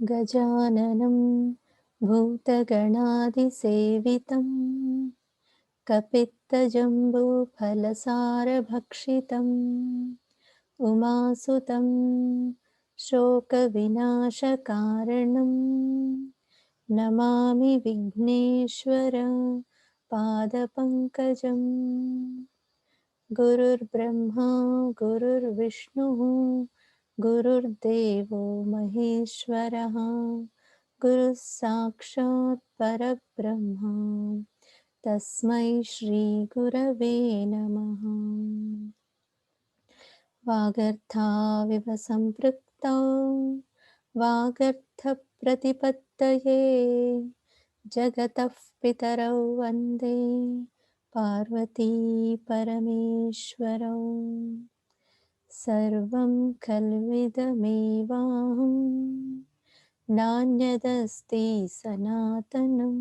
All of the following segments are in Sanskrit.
गजाननं भूतगणादिसेवितं कपित्तजम्बूफलसारभक्षितम् उमासुतं शोकविनाशकारणं नमामि विघ्नेश्वर पादपङ्कजम्। गुरुर्ब्रह्मा गुरुर्विष्णुः गुरुर्देवो महेश्वरः गुरुः साक्षात् परब्रह्म तस्मै श्रीगुरवे नमः। वागर्थाविव सम्पृक्तौ वागर्थप्रतिपत्तये जगतः पितरौ वन्दे पार्वती परमेश्वरौ। सर्वं खल्विदमेवाहं नान्यदस्ति सनातनं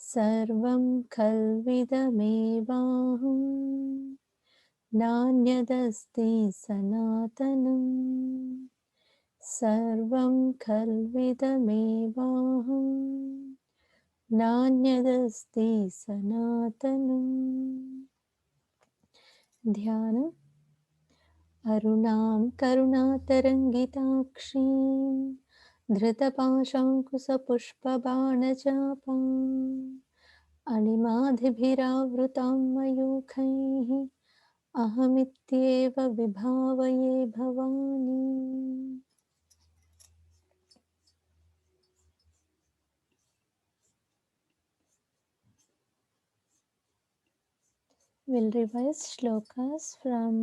सर्वं खल्विदमेवाहं नान्यदस्ति सनातनं सर्वं खल्विदमेवाहं नान्यदस्ति सनातनं। ध्यान अरुणां करुणातरङ्गिताक्षीं धृतपाशाङ्कुशपुष्पबाणचापाम् अणिमादिभिरावृतां मयूखैः अहमित्येव विभावये Bhavani. We'll revise shlokas from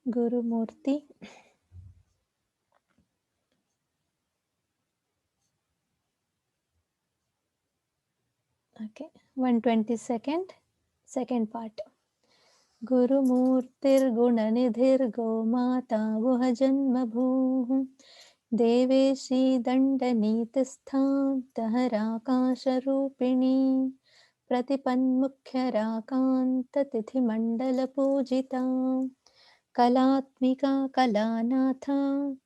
Guru Murti. Okay, 122nd, second part. गुरुमूर्तिर्गुणनिधिर्गो माता गुहजन्मभूः देवेशी दण्डनीतिस्थां दहराकाशरूपिणी प्रतिपन्मुख्यराकान्ततिथिमण्डलपूजिता कलात्मिका कलानाथा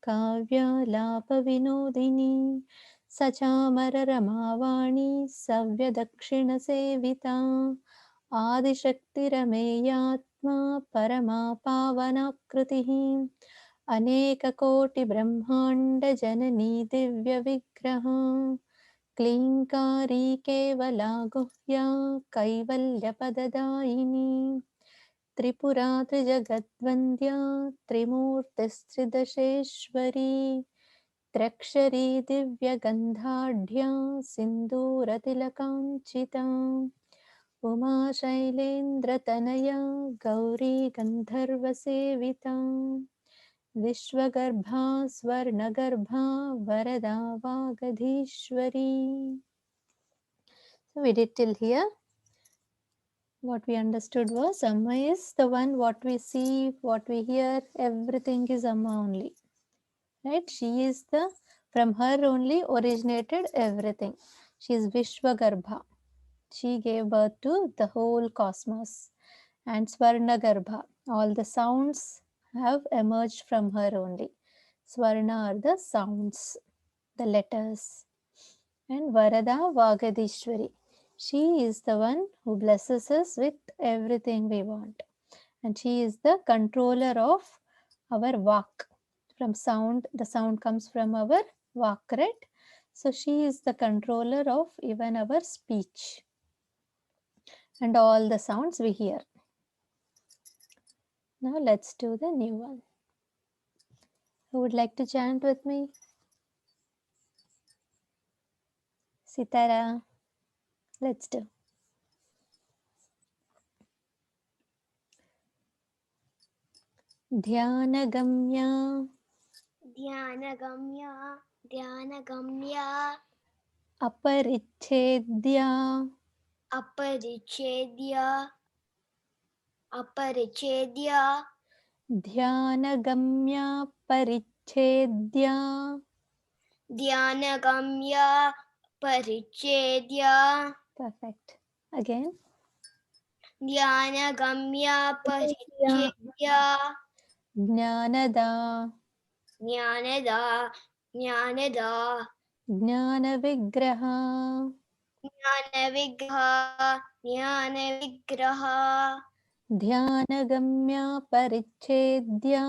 काव्यालापविनोदिनी सचामररमावाणी सव्यदक्षिणसेविता आदिशक्तिरमेयात्मा परमा पावनाकृतिः अनेककोटिब्रह्माण्डजननी दिव्यविग्रह क्लीङ्कारी केवला गुह्या कैवल्यपददायिनी त्रिपुरा त्रिजगद्वन्द्या त्रिमूर्तिस्त्रिदशेश्वरी त्र्यक्षरी दिव्यगन्धाढ्या सिन्दूरतिलकाञ्चिता उमा शैलेन्द्रतनया गौरी गन्धर्वसेविता विश्वगर्भा स्वर्णगर्भा वरदा वागधीश्वरी. So we did till here. What we understood was Amma is the one, what we see, what we hear, everything is Amma only. Right? She is the, from her only originated everything. She is Vishwagarbha. She gave birth to the whole cosmos. And Swarnagarbha, all the sounds have emerged from her only. Swarna are the sounds, the letters. And Varada Vagadishwari. She is the one who blesses us with everything we want. And she is the controller of our Vak. From sound, the sound comes from our Vak, right? So she is the controller of even our speech and all the sounds we hear. Now let's do the new one. Who would like to chant with me? Sitara. Let's do. Dhyanagambya ध्यानगम्या ध्यानगम्या अपरिच्छेद्या अपरिच्छेद्य अपरिच्छेद्य ध्यानगम्या परिच्छेद्या ध्यानगम्या परिच्छेद्य. Perfect. Again. ध्यानगम्या परिच्छेद्य ज्ञानदा ज्ञानदा ज्ञानदा ज्ञानविग्रह ज्ञानविग्रह ज्ञानविग्रह ध्यानगम्या परिच्छेद्या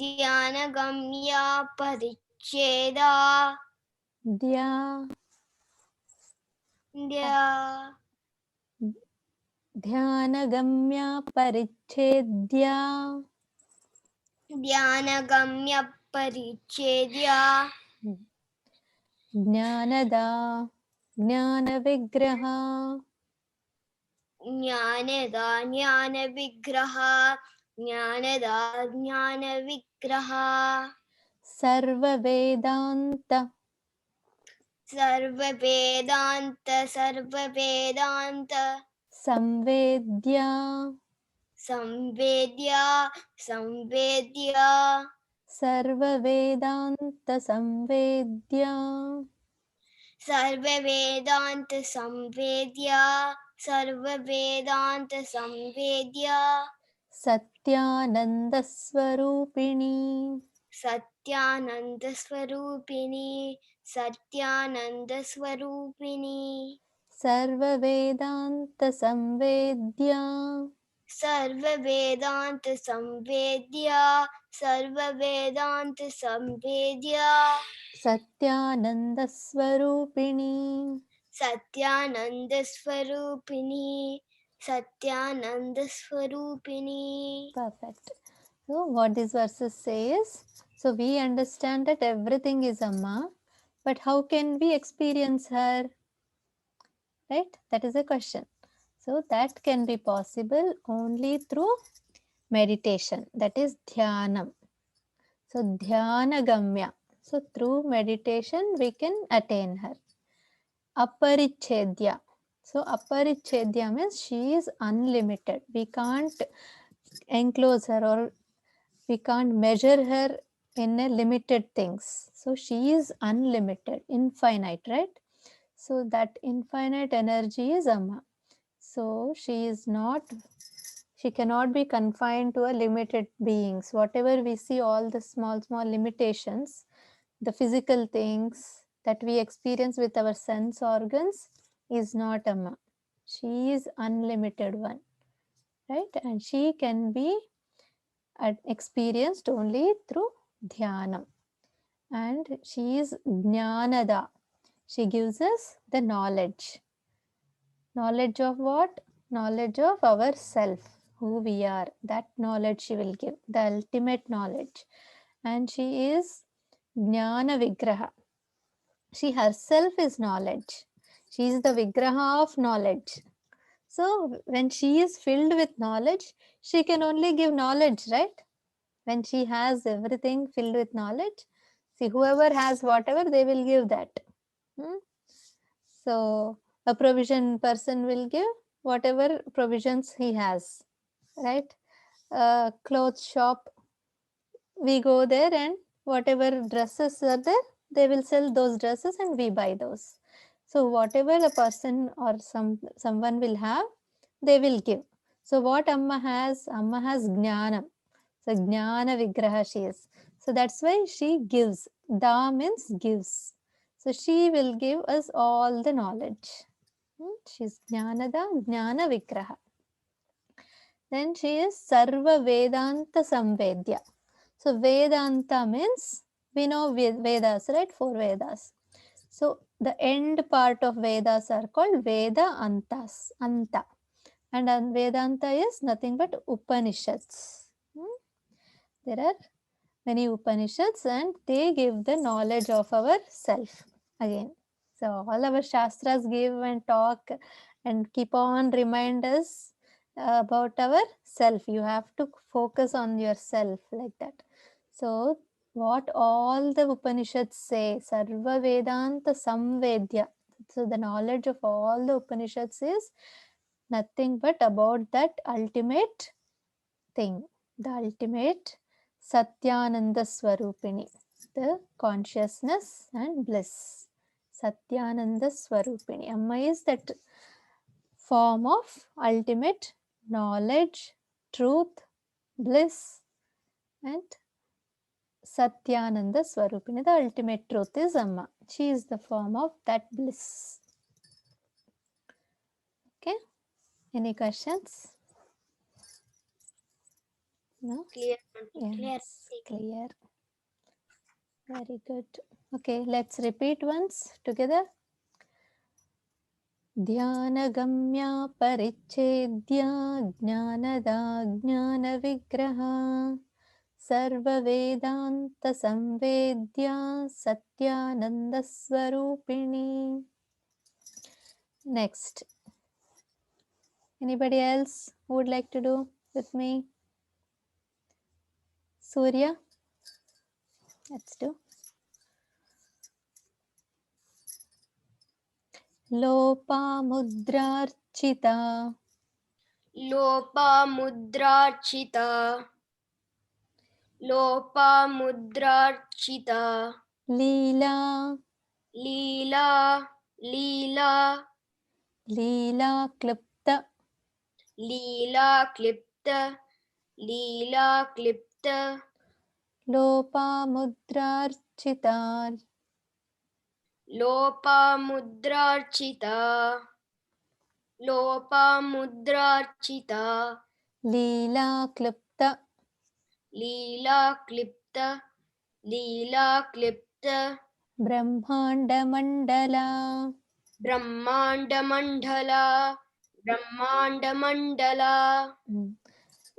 ध्यानगम्या परिच्छेदा द्या ध्यानगम्या परिच्छेद्या ध्यानगम्य परिच्छेद्य ज्ञानदा ज्ञानविग्रह Dnyanada ज्ञानविग्रह Dnyanada ज्ञानविग्रह सर्ववेदान्त सर्ववेदान्त सर्ववेदान्त संवेद्या संवेद्य संवेद्य सर्ववेदान्त संवेद्या सर्ववेदान्त संवेद्य सर्ववेदान्त संवेद्य सत्यानन्दस्वरूपिणी सत्यानन्दस्वरूपिणी सत्यानन्दस्वरूपिणी सर्ववेदान्त संवेद्या सर्ववेदान्त संवेद्य सर्ववेदान्त संवेद्य सत्यानन्दस्वरूपिणी सत्यानन्दस्वरूपिणी सत्यानन्दस्वरूपिणी. Perfect. So what these verses say is, so we understand that everything is Amma, but how can we experience her? Right? That is a question. So that can be possible only through meditation. That is Dhyanam. So Dhyanagamya. So through meditation we can attain her. Aparichedya. So Aparichedya means she is unlimited. We can't enclose her or we can't measure her in a limited things. So she is unlimited, infinite, right? So that infinite energy is Amma. So she is not, she cannot be confined to a limited beings. Whatever we see, all the small limitations, the physical things that we experience with our sense organs is not Amma. She is unlimited one, right? And she can be experienced only through Dhyanam. And she is Jnanada. She gives us the knowledge. Knowledge of what? Knowledge of ourself, who we are. That knowledge she will give, the ultimate knowledge. And she is Jnana Vigraha. She herself is knowledge. She is the Vigraha of knowledge. So when she is filled with knowledge, she can only give knowledge, right? When she has everything filled with knowledge, see, whoever has whatever, they will give that. So a provision person will give whatever provisions he has, right? A clothes shop, we go there and whatever dresses are there, they will sell those dresses and we buy those. So whatever a person or someone will have, they will give. So what Amma has Jnanam. So Jnana Vigraha she is. So that's why she gives. Da means gives. So she will give us all the knowledge. She is Jnanada, Jnana Vigraha. Then she is Sarva Vedanta Samvedya. So Vedanta means, we know Vedas, right? 4 Vedas. So the end part of Vedas are called Veda Antas, Anta. And Vedanta is nothing but Upanishads. There are many Upanishads and they give the knowledge of our self again. So all our Shastras give and talk and keep on remind us about our self. You have to focus on yourself like that. So what all the Upanishads say, Sarva Vedanta Samvedya. So the knowledge of all the Upanishads is nothing but about that ultimate thing, the ultimate Satyananda Swarupini, the consciousness and bliss. Satyananda Swarupini. Amma is that form of ultimate knowledge, truth, bliss, and Satyananda Swarupini. The ultimate truth is Amma. She is the form of that bliss. Okay. Any questions? No? Clear, Aunty, clear. Yes, clear. Very good. Okay, let's repeat once together. ध्यानगम्या परिच्छेद्या ज्ञानदा ज्ञानविग्रहा सर्ववेदान्तसंवेद्या सत्यानन्दस्वरूपिणी. Next. Anybody else who would like to do with me? Surya? Let's do. लोपामुद्रार्चिता लोपामुद्रार्चिता लोपामुद्रार्चिता लीला लीला लीला लीला क्लुप्त लीला क्लिप्त लीला क्लिप्त लोपामुद्रार्चिता लोपामुद्रार्चिता लोपामुद्रार्चिता लीला क्लुप्त लीला क्लिप्त लीला क्लिप्त ब्रह्माण्डमण्डला ब्रह्माण्डमण्डला ब्रह्माण्डमण्डला.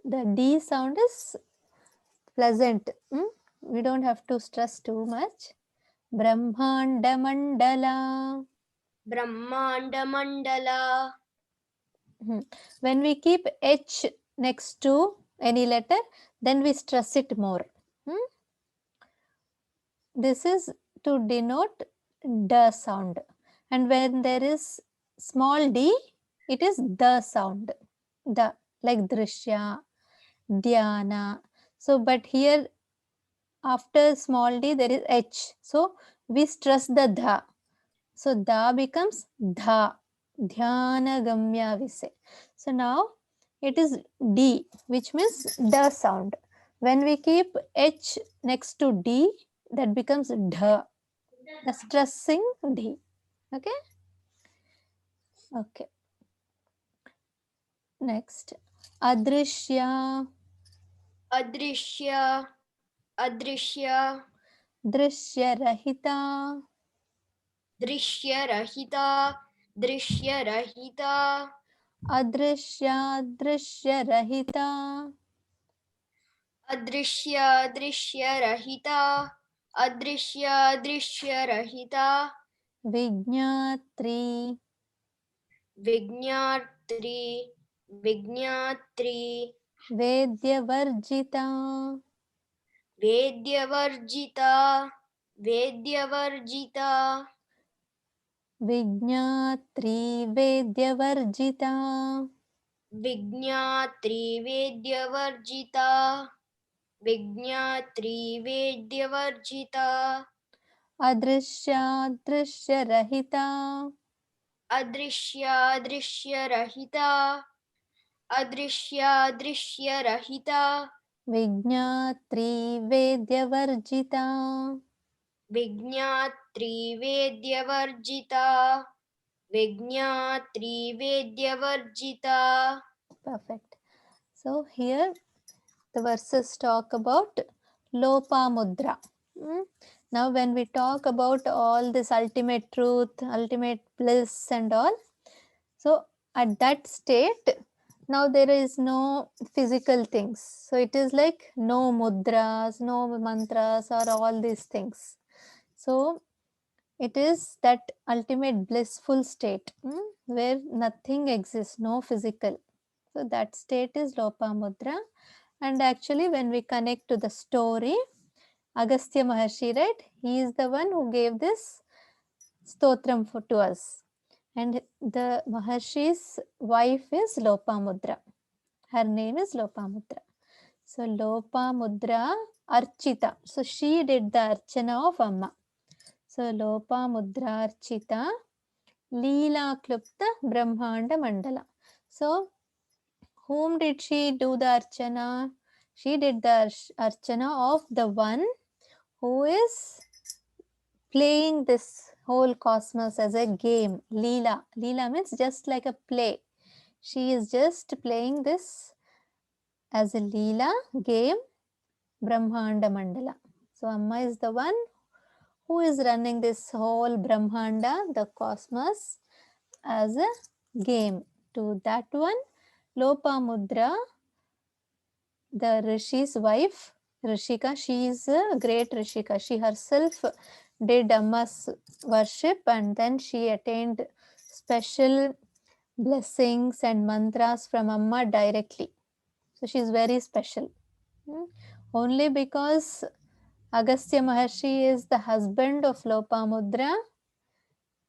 The D sound is pleasant. We don't have to stress too much. Brahmandamandala. Brahmandamandala. When we keep H next to any letter, then we stress it more. This is to denote D sound. And when there is small d, it is the sound. The, like drishya, dhyana. So, but here after small d there is H. So, we stress the dha. So, da becomes dha. Dhyana gamya we say. So, now it is D, which means the sound. When we keep H next to D, that becomes dha. The stressing D. Okay? Okay. Next. Adrishya. Adrishya. Adrishya. Drishya rahita. Drishya rahita. Drishya rahita. Adrishya drishya rahita. Adrishya drishya rahita. Adrishya drishya rahita. Vijñatri. Vijñatri. Vijñatri. Vedyavarjita. Vedyavarjita. Vedyavarjita. Vijñatri vedyavarjita. Vijñatri vedyavarjita. Vijñatri vedyavarjita. Adrishya drishya rahita. Adrishya drishya rahita. Adrishya drishya rahita. Vijñatri vedyavarjita. Vijñatri vedyavarjita. Vijñatri vedyavarjita. Perfect. So here the verses talk about Lopamudra. Now when we talk about all this ultimate truth, ultimate bliss and all, so at that state, now there is no physical things. So it is like no mudras, no mantras or all these things. So it is that ultimate blissful state where nothing exists, no physical. So that state is Lopamudra. And actually when we connect to the story, Agastya Maharshi, right? He is the one who gave this stotram to us. And the Maharshi's wife is Lopamudra. Her name is Lopamudra. So Lopamudra Archita. So she did the Archana of Amma. So Lopamudra Archita Leela Klupta Brahmanda Mandala. So, whom did she do the archana? She did the archana of the one who is playing this whole cosmos as a game. Leela. Leela means just like a play. She is just playing this as a Leela game, Brahmanda Mandala. So, Amma is the one who is running this whole Brahmanda, the cosmos, as a game. To that one, Lopamudra, the Rishi's wife, Rishika, she is a great Rishika. She herself did Amma's worship and then she attained special blessings and mantras from Amma directly. So she is very special. Only because Agastya Maharshi is the husband of Lopamudra,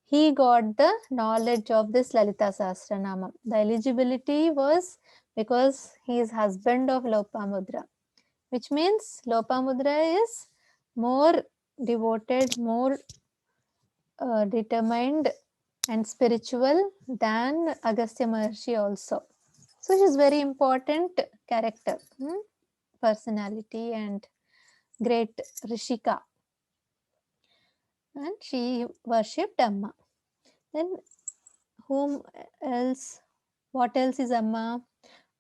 he got the knowledge of this Lalita Sahasranama. The eligibility was because he is husband of Lopamudra, which means Lopamudra is more devoted, more determined and spiritual than Agastya Maharshi also. So she is very important character, personality and great Rishika. And she worshipped Amma. Then whom else? What else is Amma?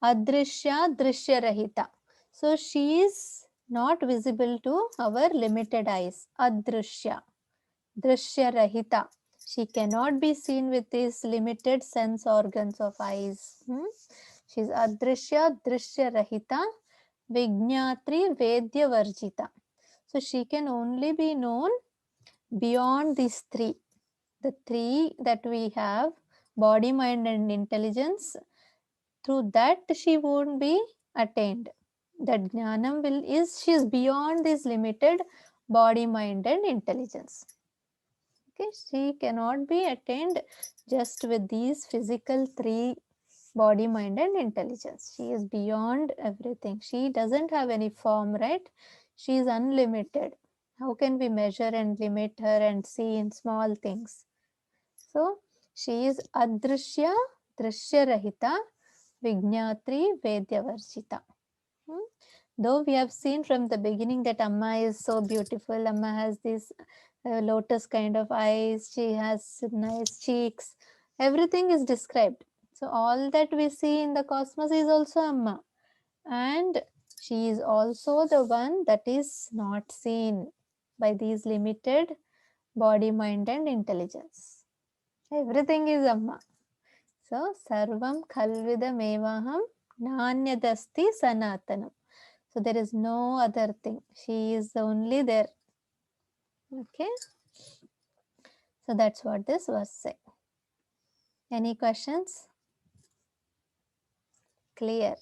Adrishya Drishya Rahita. So she is not visible to our limited eyes. Adrishya. Drishya Rahita. She cannot be seen with these limited sense organs of eyes. She is Adrishya Drishya Rahita. Vijnatri Vedya Varjita. So she can only be known beyond these three. The three that we have, body, mind and intelligence, through that she won't be attained. That jnanam she is beyond this limited body, mind and intelligence. Okay, she cannot be attained just with these physical three, body, mind and intelligence. She is beyond everything. She doesn't have any form, right? She is unlimited. How can we measure and limit her and see in small things? So she is Adrishya Drishya Rahita Vijnatri Vedyavarjita. Though we have seen from the beginning that Amma is so beautiful, Amma has this lotus kind of eyes, she has nice cheeks, everything is described. So all that we see in the cosmos is also Amma. And she is also the one that is not seen by these limited body, mind and intelligence. Everything is Amma. So, Sarvam Khalvidam Evaham Nanyadasti Sanatanam. So, there is no other thing. She is only there. Okay. So, that's what this was saying. Any questions? Clear.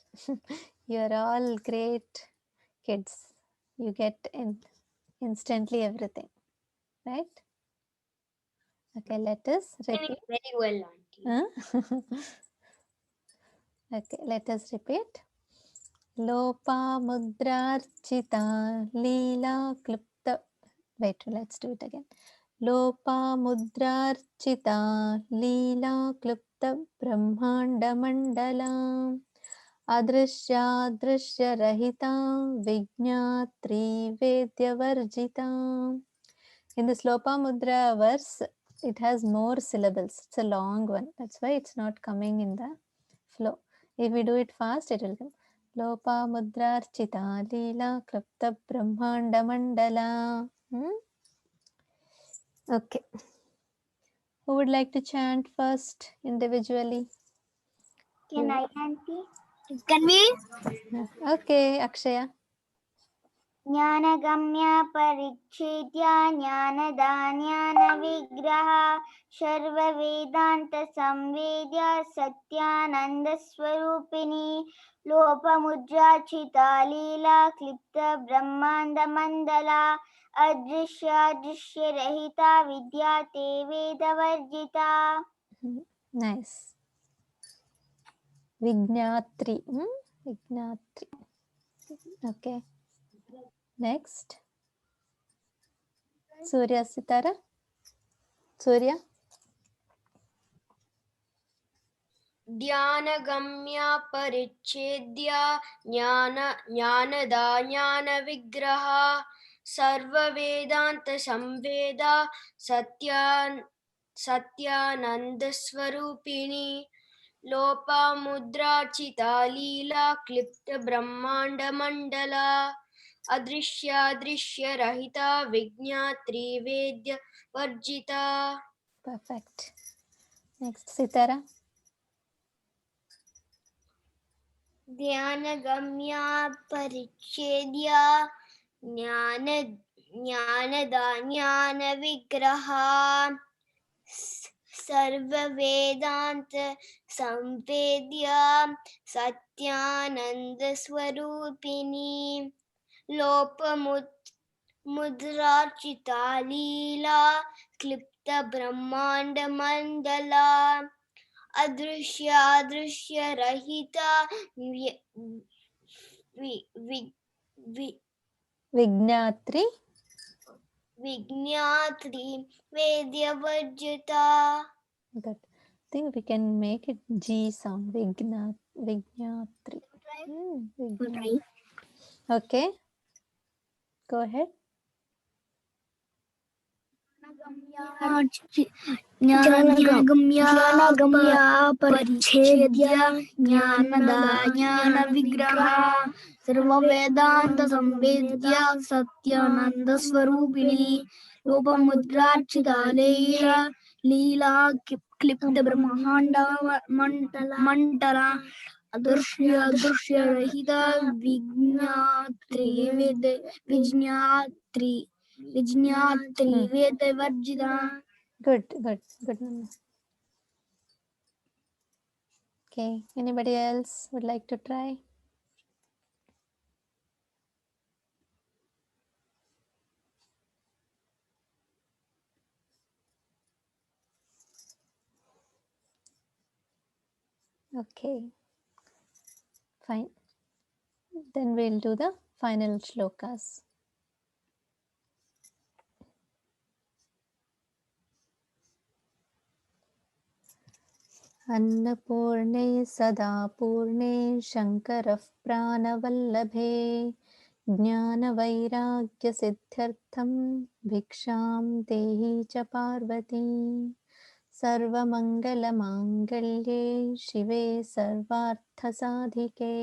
You are all great kids. You get instantly everything. Right? Okay, let us repeat. Very well, auntie. Huh? Okay, let us repeat. Lopamudrarchita Leela Klupta. Wait, let's do it again. Lopamudrarchita Leela Klupta Brahmanda Mandala Adrishya Drishya Rahita Vijnatri Vedya Varjita. In this Lopamudra verse, it has more syllables. It's a long one. That's why it's not coming in the flow. If we do it fast, it will come. Lopamudrarchita Leela Klapta Brahmanda Mandala. Okay. Who would like to chant first individually? Can I, auntie? Can we? Okay, Akshaya. ज्ञानगम्य परिच्छेद्य ज्ञानदान्यानविग्रह सर्ववेदान्तसंवेद्य सत्यानन्दस्वरूपिणी लोपमुद्राचिता लीला क्लिप्तब्रह्माण्डमण्डला अदृश्यरहिता विद्या ते वेदवर्जिता. Nice. Vijnatri. Vijnatri. Okay. Next. Surya Sitara. Surya. ध्यानगम्या परिच्छेद्य ज्ञानदा ज्ञानविग्रह सर्ववेदान्तसंवेदा सत्यानन्दस्वरूपिणी लोपामुद्राचिता लीला क्लिप्तब्रह्माण्डमण्डला अदृश्यादृश्यरहिता विज्ञात्री वेद्यवर्जिता. Perfect. Next, Sitara. ध्यानगम्या परिच्छेद्या ज्ञानदा ज्ञानविग्रहा सर्ववेदान्त संवेद्या सत्यानन्दस्वरूपिणी लोपमुद्रार्चिता लीला क्लिप्तब्रह्माण्डमण्डला अदृश्यादृश्यरहिता Vignatri. विज्ञात्री वेद्यवर्जिता. Good. I think we can make it G sound. Vignatri. Vignatri. Okay. Go ahead. ज्ञानगम्या परिच्छेद्य ज्ञानदा ज्ञानविग्रह सर्ववेदांत संवेद्य सत्यानंदस्वरूपिणी रूपमुद्रार्चिता लीला क्लिप्त ब्रह्मांड Mandla अदृश्यरहिता विज्ञात्री वेदवर्जिता. Good. Nana. Okay. Anybody else would like to try? Okay. Fine. Then we'll do the final shlokas. अन्नपूर्णे सदा पूर्णे शङ्करः प्राणवल्लभे ज्ञानवैराग्यसिद्ध्यर्थं भिक्षां देहि च पार्वती सर्वमङ्गलमाङ्गल्ये शिवे सर्वार्थसाधिके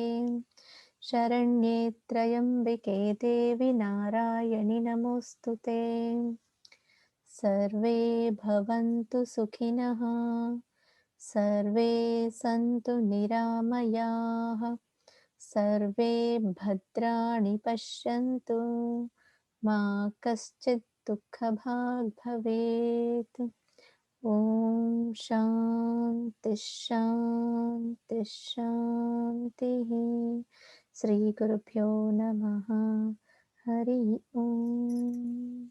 शरण्ये त्र्यम्बिके देवि नारायणि नमोऽस्तु ते. सर्वे भवन्तु सुखिनः सर्वे सन्तु निरामयाः सर्वे भद्राणि पश्यन्तु मा कश्चित् दुःखभाग् भवेत्. ॐ शान्ति शान्ति शान्तिः. श्रीगुरुभ्यो नमः. हरि ओम्.